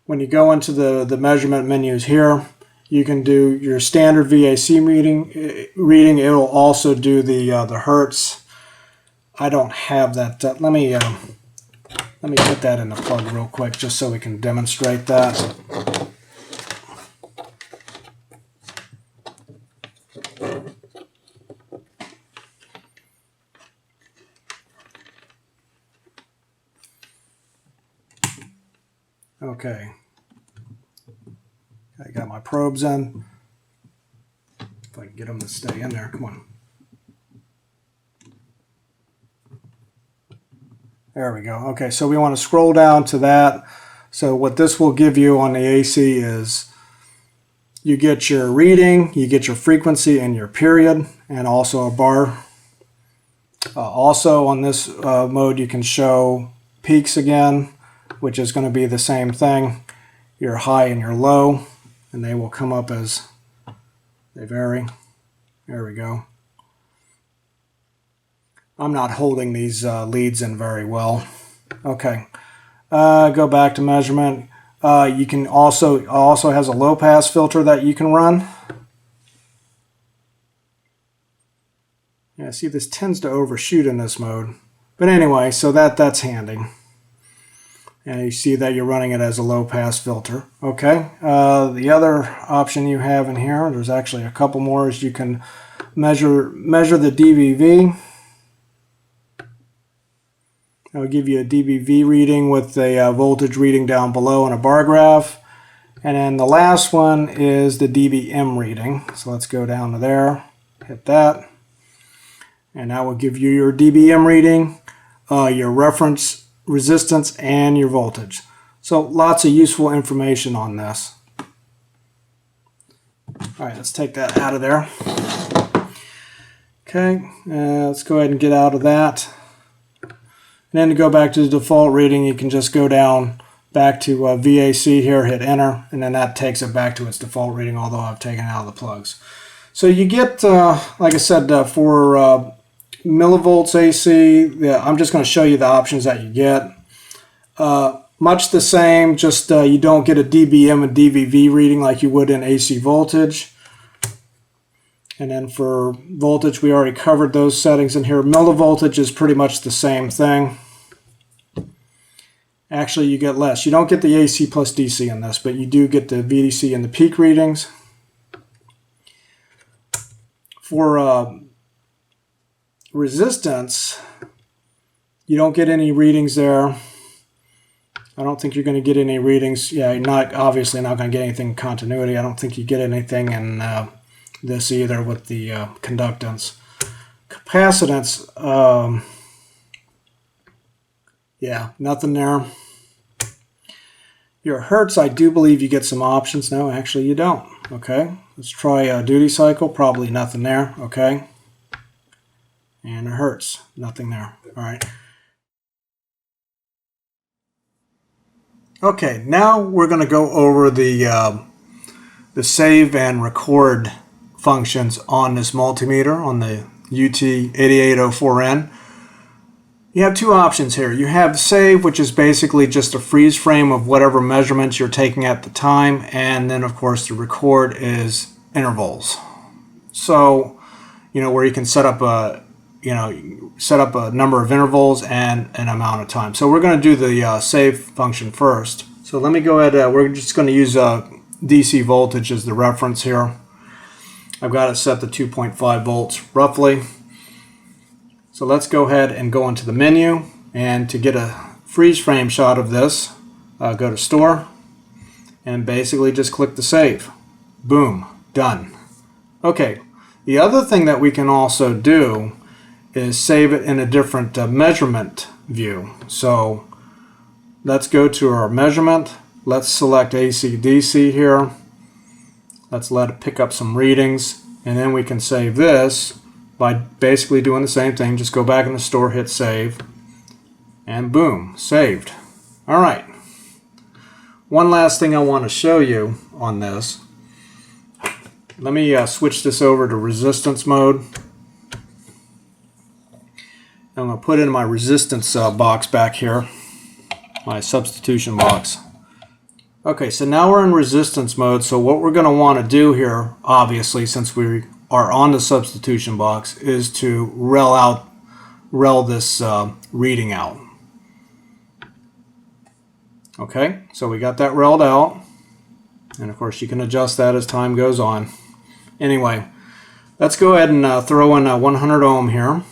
When you go into the measurement menus here, you can do your standard VAC reading. It will also do the hertz. I don't have that. Let me put that in the plug real quick just so we can demonstrate that. Okay, I got my probes in. If I can get them to stay in there, come on. There we go. Okay, so we want to scroll down to that. So what this will give you on the AC is you get your reading, you get your frequency and your period, and also a bar. Also on this mode you can show peaks again, which is going to be the same thing, your high and your low, and they will come up as they vary. There we go. I'm not holding these leads in very well. Okay, go back to measurement. You can also has a low pass filter that you can run. Yeah, see, this tends to overshoot in this mode, but anyway, so that's handy. And you see that you're running it as a low pass filter. Okay, the other option you have in here, there's actually a couple more, is you can measure the DVV. It'll give you a DVV reading with a voltage reading down below and a bar graph. And then the last one is the dBm reading. So let's go down to there, hit that. And that will give you your dBm reading, your reference resistance, and your voltage. So lots of useful information on this. All right, let's take that out of there. Okay, let's go ahead and get out of that. And then to go back to the default reading, you can just go down back to VAC here, hit enter, and then that takes it back to its default reading, although I've taken it out of the plugs. So you get, like I said, for millivolts AC, I'm just going to show you the options that you get. Much the same, just you don't get a dBm and DVV reading like you would in AC voltage. And then for voltage, we already covered those settings in here. Millivoltage is pretty much the same thing. Actually, you get less. You don't get the AC plus DC in this, but you do get the VDC and the peak readings. For resistance, you don't get any readings there. I don't think you're going to get any readings. Yeah, you're obviously not going to get anything in continuity. I don't think you get anything in this either with the conductance. Capacitance, yeah, nothing there. Your hertz, I do believe you get some options. No, actually you don't. Okay, let's try a duty cycle. Probably nothing there. Okay, and a hertz, nothing there. All right. Okay, now we're going to go over the save and record functions on this multimeter, on the UT8804N. You have two options here. You have save, which is basically just a freeze frame of whatever measurements you're taking at the time, and then of course the record is intervals. So, where you can set up a number of intervals and an amount of time. So we're going to do the save function first. So let me go ahead, we're just going to use DC voltage as the reference here. I've got it set to 2.5 volts roughly. So let's go ahead and go into the menu, and to get a freeze frame shot of this, go to store and basically just click the save. Boom, done. Okay, the other thing that we can also do is save it in a different measurement view. So let's go to our measurement. Let's select AC/DC here. Let's let it pick up some readings, and then we can save this by basically doing the same thing. Just go back in the store, hit save, and boom, saved. All right. One last thing I want to show you on this. Let me switch this over to resistance mode. I'm going to put in my resistance box back here, my substitution box. Okay, so now we're in resistance mode, so what we're going to want to do here, obviously, since we are on the substitution box, is to rel this reading out. Okay, so we got that relled out, and of course you can adjust that as time goes on. Anyway, let's go ahead and throw in 100 ohm here.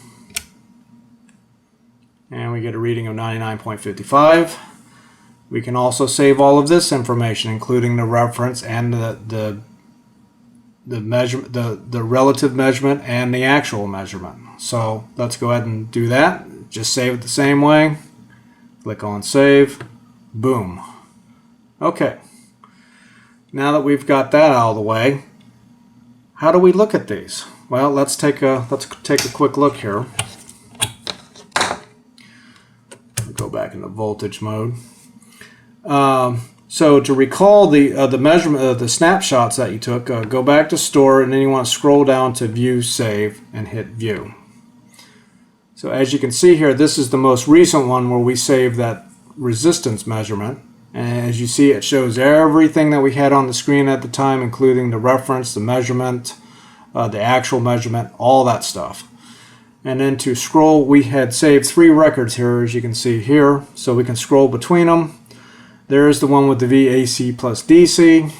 And we get a reading of 99.55. We can also save all of this information, including the reference and the measurement, the relative measurement and the actual measurement. So let's go ahead and do that. Just save it the same way. Click on Save. Boom. Okay. Now that we've got that out of the way, how do we look at these? Well, let's take a quick look here. Go back into voltage mode. So to recall the measurement, the snapshots that you took, go back to Store, and then you want to scroll down to View, Save, and hit View. So as you can see here, this is the most recent one where we saved that resistance measurement. And as you see, it shows everything that we had on the screen at the time, including the reference, the measurement, the actual measurement, all that stuff. And then to scroll, we had saved 3 records here, as you can see here, so we can scroll between them. There's the one with the VAC plus DC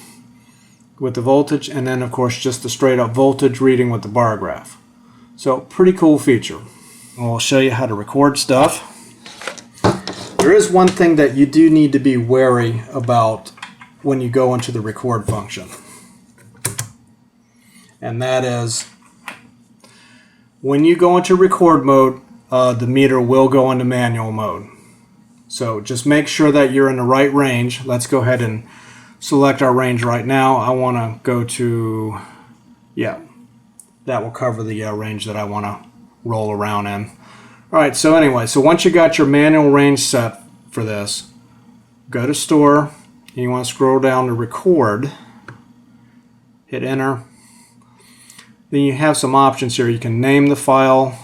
with the voltage, and then of course just the straight up voltage reading with the bar graph. So pretty cool feature. I'll show you how to record stuff. There is one thing that you do need to be wary about when you go into the record function, and that is when you go into record mode, the meter will go into manual mode. So just make sure that you're in the right range. Let's go ahead and select our range right now. I want to go to, yeah, that will cover the range that I want to roll around in. Alright, so anyway, so once you got your manual range set for this, go to Store, and you want to scroll down to Record, hit Enter. Then you have some options here. You can name the file,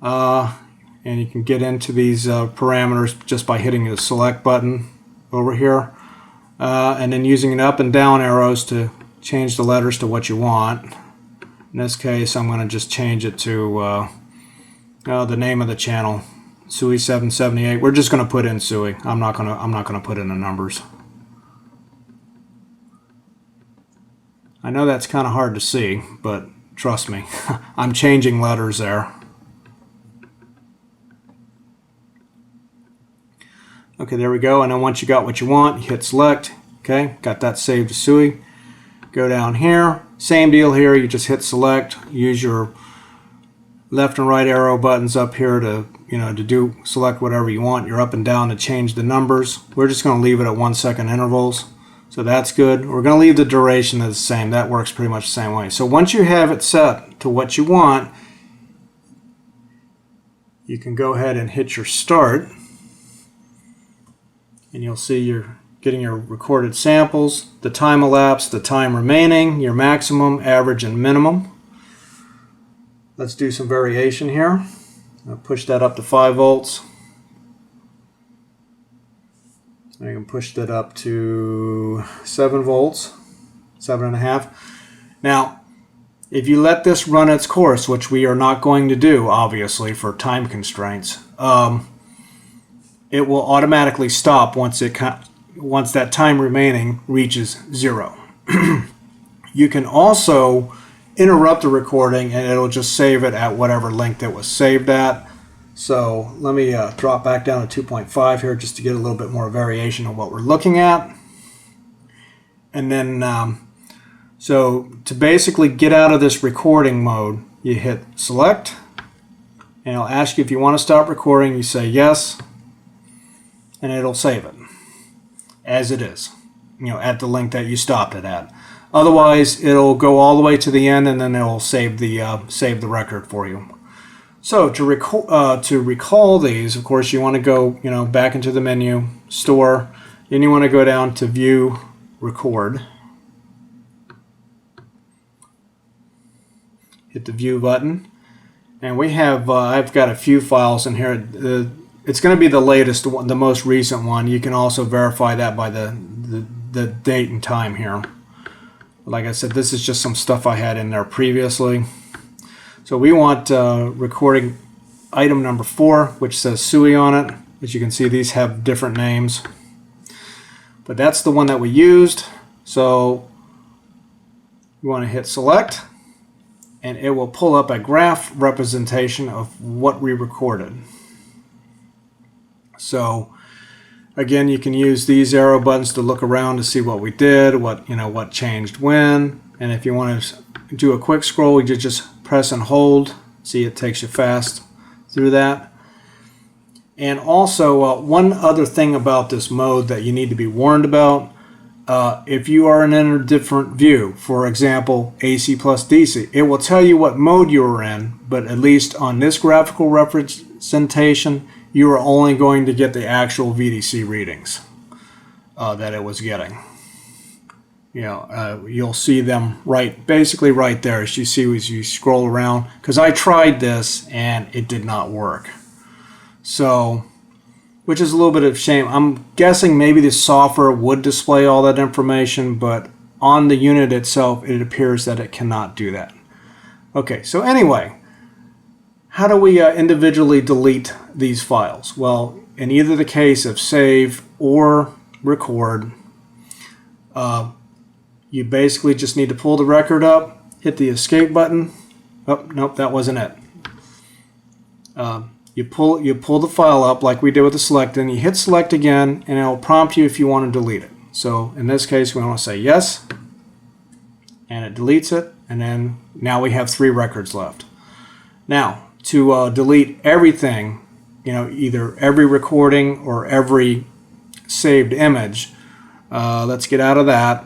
and you can get into these parameters just by hitting the Select button over here, and then using the up and down arrows to change the letters to what you want. In this case, I'm going to just change it to the name of the channel, SUI 778. We're just going to put in SUI. I'm not going to put in the numbers. I know that's kind of hard to see, but trust me, I'm changing letters there. Okay, there we go. And then once you got what you want, you hit Select. Okay, got that saved to SUI. Go down here. Same deal here. You just hit Select. Use your left and right arrow buttons up here to select whatever you want. Your up and down to change the numbers. We're just going to leave it at 1 second intervals. So that's good. We're going to leave the duration as the same. That works pretty much the same way. So once you have it set to what you want, you can go ahead and hit your Start. And you'll see you're getting your recorded samples, the time elapsed, the time remaining, your maximum, average, and minimum. Let's do some variation here. I'll push that up to 5 volts. I can push that up to 7 volts, 7.5. Now, if you let this run its course, which we are not going to do, obviously, for time constraints, it will automatically stop once that time remaining reaches 0. You can also interrupt the recording, and it'll just save it at whatever length it was saved at. So let me drop back down to 2.5 here just to get a little bit more variation of what we're looking at. And then, so to basically get out of this recording mode, you hit Select, and it'll ask you if you want to stop recording. You say yes, and it'll save it as it is, at the length that you stopped it at. Otherwise, it'll go all the way to the end, and then it'll save the record for you. So to recall these, of course, you want to go back into the menu, Store, then you want to go down to View, Record. Hit the View button, And we have, I've got a few files in here. It's going to be the latest one, the most recent one. You can also verify that by the date and time here. Like I said, this is just some stuff I had in there previously. So we want recording item number 4, which says SUI on it. As you can see, these have different names. But that's the one that we used. So you want to hit select, and it will pull up a graph representation of what we recorded. So again, you can use these arrow buttons to look around to see what we did, what changed when. And if you want to do a quick scroll, you just press and hold. See, it takes you fast through that. And also, one other thing about this mode that you need to be warned about, if you are in a different view, for example, AC plus DC, it will tell you what mode you are in, but at least on this graphical representation, you are only going to get the actual VDC readings that it was getting. You'll see them basically right there as you see as you scroll around, because I tried this and it did not work. So, which is a little bit of a shame. I'm guessing maybe the software would display all that information, but on the unit itself, it appears that it cannot do that. Okay, so anyway, how do we individually delete these files? Well, in either the case of save or record, you basically just need to pull the record up, hit the escape button. Oh, nope, that wasn't it. You pull the file up like we did with the select, and you hit select again, and it will prompt you if you want to delete it. So in this case, we want to say yes, and it deletes it, and then now we have 3 records left. Now, to delete everything, either every recording or every saved image, let's get out of that.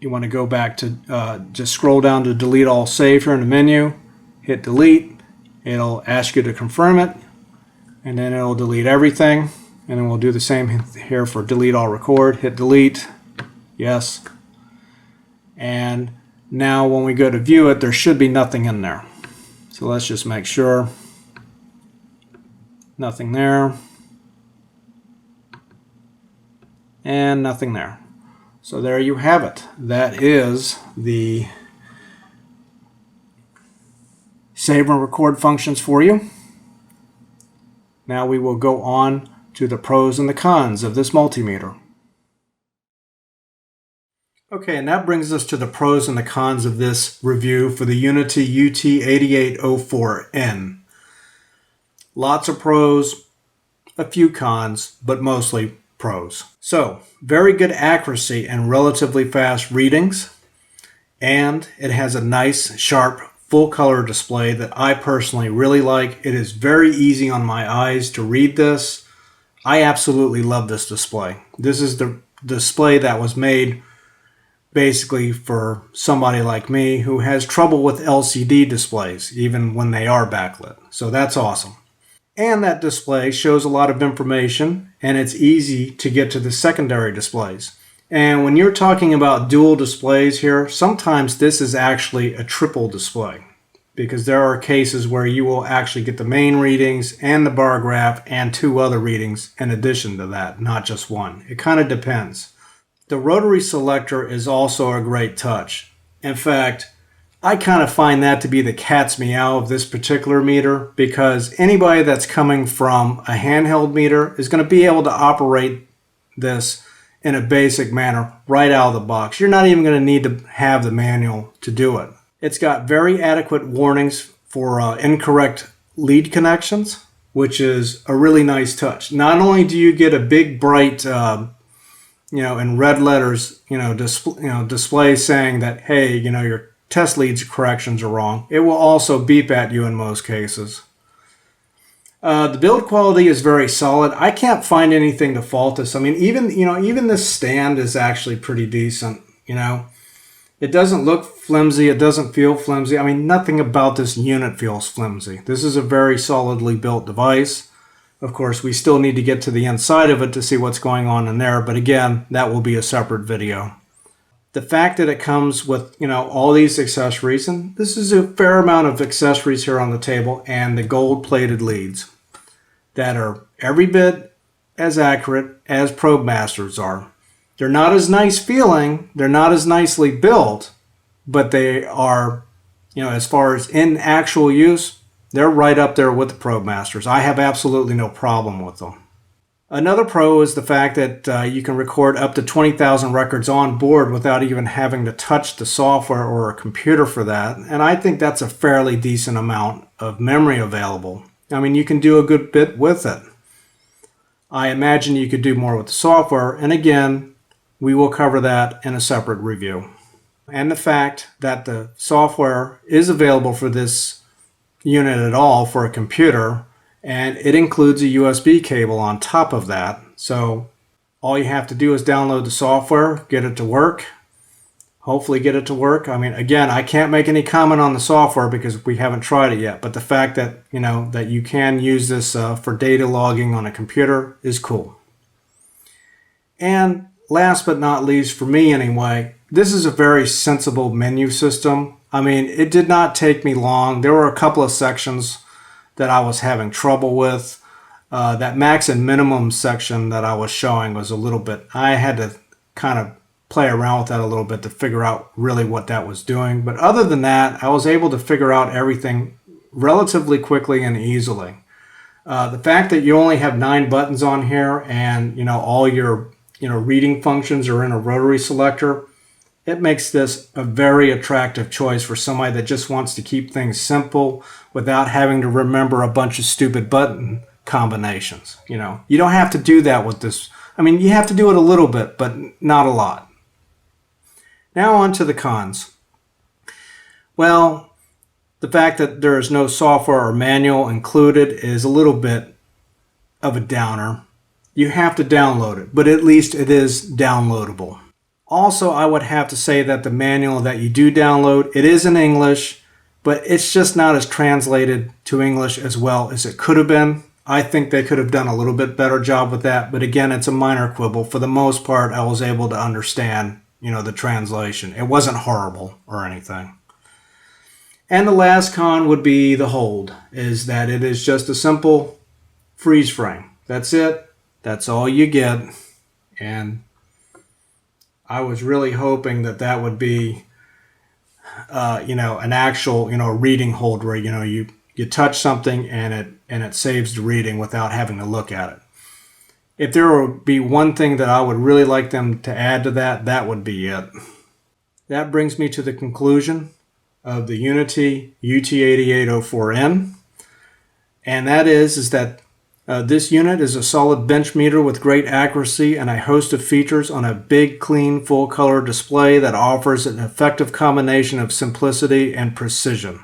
You want to go back to just scroll down to delete all save here in the menu, hit delete. It'll ask you to confirm it, and then it'll delete everything, and then we'll do the same here for delete all record. Hit delete, yes, and now when we go to view it, there should be nothing in there. So let's just make sure. Nothing there, and nothing there. So there you have it. That is the save and record functions for you. Now we will go on to the pros and the cons of this multimeter. Okay, and that brings us to the pros and the cons of this review for the UNI-T UT8804N. Lots of pros, a few cons, but mostly pros. So, very good accuracy and relatively fast readings, and it has a nice, sharp, full color display that I personally really like. It is very easy on my eyes to read this. I absolutely love this display. This is the display that was made basically for somebody like me who has trouble with LCD displays, even when they are backlit. So that's awesome. And that display shows a lot of information, and it's easy to get to the secondary displays. And when you're talking about dual displays here, sometimes this is actually a triple display, because there are cases where you will actually get the main readings and the bar graph and 2 other readings in addition to that, not just one. It kind of depends. The rotary selector is also a great touch. In fact, I kind of find that to be the cat's meow of this particular meter, because anybody that's coming from a handheld meter is going to be able to operate this in a basic manner right out of the box. You're not even going to need to have the manual to do it. It's got very adequate warnings for incorrect lead connections, which is a really nice touch. Not only do you get a big bright, in red letters, display saying that, hey, your test leads corrections are wrong, it will also beep at you in most cases. The build quality is very solid. I can't find anything to fault this. I mean, even this stand is actually pretty decent. It doesn't look flimsy. It doesn't feel flimsy. I mean, nothing about this unit feels flimsy. This is a very solidly built device. Of course, we still need to get to the inside of it to see what's going on in there. But again, that will be a separate video. the fact that it comes with, all these accessories, and this is a fair amount of accessories here on the table, and the gold-plated leads that are every bit as accurate as Probe Masters are. They're not as nice feeling, they're not as nicely built, but they are, as far as in actual use, they're right up there with the Probe Masters. I have absolutely no problem with them. Another pro is the fact that you can record up to 20,000 records on board without even having to touch the software or a computer for that. And I think that's a fairly decent amount of memory available. I mean, you can do a good bit with it. I imagine you could do more with the software. And again, we will cover that in a separate review. And the fact that the software is available for this unit at all for a computer, and it includes a USB cable on top of that. So all you have to do is download the software, get it to work, hopefully get it to work. I mean, again, I can't make any comment on the software because we haven't tried it yet, but the fact that, that you can use this for data logging on a computer is cool. And last but not least, for me anyway, this is a very sensible menu system. I mean, it did not take me long. There were a couple of sections that I was having trouble with. That max and minimum section that I was showing was a little bit, I had to kind of play around with that a little bit to figure out really what that was doing. But other than that, I was able to figure out everything relatively quickly and easily. The fact that you only have 9 buttons on here and all your reading functions are in a rotary selector, it makes this a very attractive choice for somebody that just wants to keep things simple without having to remember a bunch of stupid button combinations. You don't have to do that with this. I mean, you have to do it a little bit, but not a lot. Now on to the cons. Well, the fact that there is no software or manual included is a little bit of a downer. You have to download it, but at least it is downloadable. Also, I would have to say that the manual that you do download, it is in English, but it's just not as translated to English as well as it could have been. I think they could have done a little bit better job with that, but again, it's a minor quibble. For the most part, I was able to understand, the translation. It wasn't horrible or anything. And the last con would be the hold, is that it is just a simple freeze frame. That's it. That's all you get. And I was really hoping that that would be, an actual, reading hold where, you touch something and it saves the reading without having to look at it. If there would be one thing that I would really like them to add to that, that would be it. That brings me to the conclusion of the Uni-T UT8804N. And that is that this unit is a solid bench meter with great accuracy and a host of features on a big, clean, full-color display that offers an effective combination of simplicity and precision.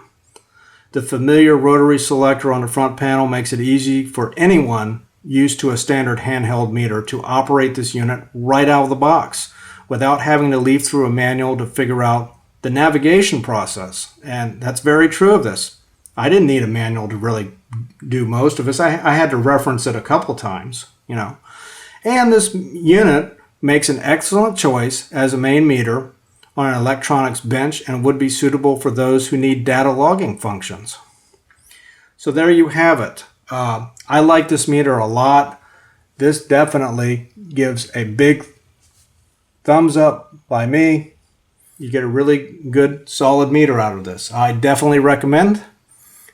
The familiar rotary selector on the front panel makes it easy for anyone used to a standard handheld meter to operate this unit right out of the box without having to leaf through a manual to figure out the navigation process. And that's very true of this. I didn't need a manual to really do most of this. I had to reference it a couple times, And this unit makes an excellent choice as a main meter on an electronics bench and would be suitable for those who need data logging functions. So there you have it. I like this meter a lot. This definitely gives a big thumbs up by me. You get a really good, solid meter out of this. I definitely recommend.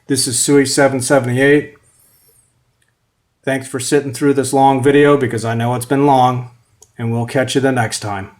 This is Sui778. Thanks for sitting through this long video because I know it's been long, and we'll catch you the next time.